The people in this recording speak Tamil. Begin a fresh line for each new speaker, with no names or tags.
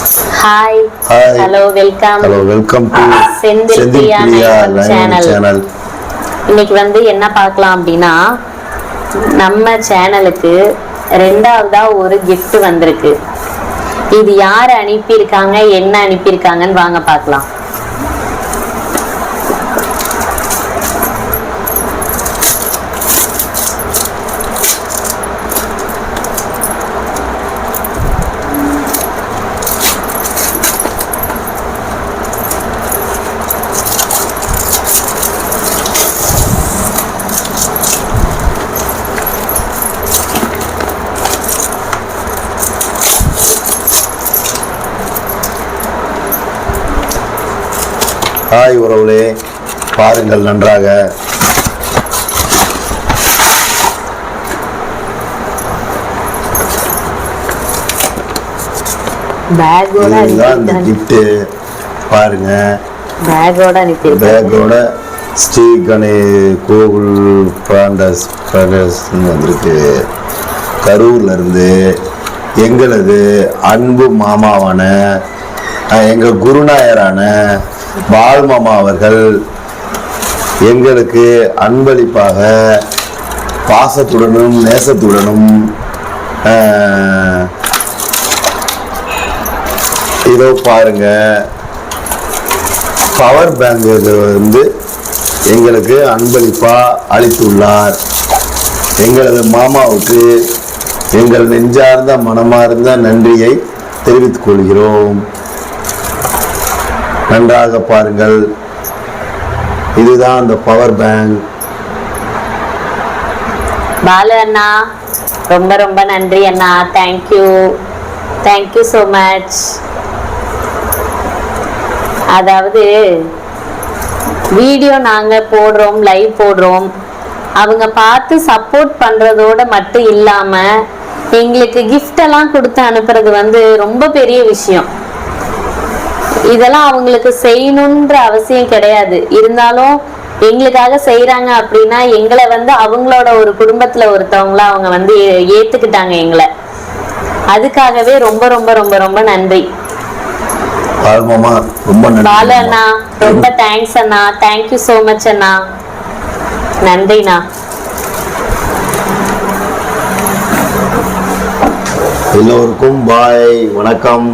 Hi hello welcome
to
Senthil Priya channel. இன்னைக்கு என்ன பார்க்கலாம் அப்படின்னா, நம்ம சேனலுக்கு ரெண்டாவதா ஒரு gift வந்திருக்கு. இது யார் அனுப்பியிருக்காங்க, என்ன அனுப்பியிருக்காங்கன்னு வாங்க பார்க்கலாம்.
ஹாய் உறவுகளே, பாருங்கள் நன்றாக. கிஃப்ட் பாருங்க, பேக்கோட ஸ்ரீ கோகுல் பிராண்டஸ் வந்திருக்கு. கரூர்ல இருந்து எங்களது அன்பு மாமாவான எங்க குருநாயரான பால்மாமா அவர்கள் எங்களுக்கு அன்பளிப்பாக பாசத்துடனும் நேசத்துடனும் இதோ பாருங்க, பவர் பேங்க் எங்களுக்கு அன்பளிப்பா அளித்துள்ளார். எங்களது மாமாவுக்கு எங்கள் நெஞ்சார்ந்த மனமார்ந்த நன்றியை தெரிவித்துக் கொள்கிறோம். நன்றாக பாருங்கள், இதுதான் அந்த பவர் பேங்க்.
பாலு அண்ணா, ரொம்ப ரொம்ப நன்றி அண்ணா. Thank you so much. அதாவது வீடியோ நாங்க போடுறோம், லைவ் போடுறோம், அவங்க பார்த்து சப்போர்ட் பண்றதோட மட்டும் இல்லாம எங்களுக்கு கிஃப்ட் எல்லாம் கொடுத்து அனுப்புறது ரொம்ப பெரிய விஷயம். இதெல்லாம் அவங்களுக்கு செய்யணுன்ற அவசியம் கிடையாது. இருந்தாலும் எங்களுக்காக செய்யறாங்க அப்படின்னா எங்களை அவங்களோட ஒரு குடும்பத்துல ஒருத்தவங்கள அவங்க ஏத்துக்கிட்டாங்க எங்களை. அதுக்காகவே ரொம்ப ரொம்ப ரொம்ப ரொம்ப நன்றி பாலு அண்ணா. ரொம்ப தேங்க்ஸ் அண்ணா. தேங்க்யூ சோ மச் அண்ணா. நன்றிண்ணா.
எல்லோருக்கும் பாய், வணக்கம்.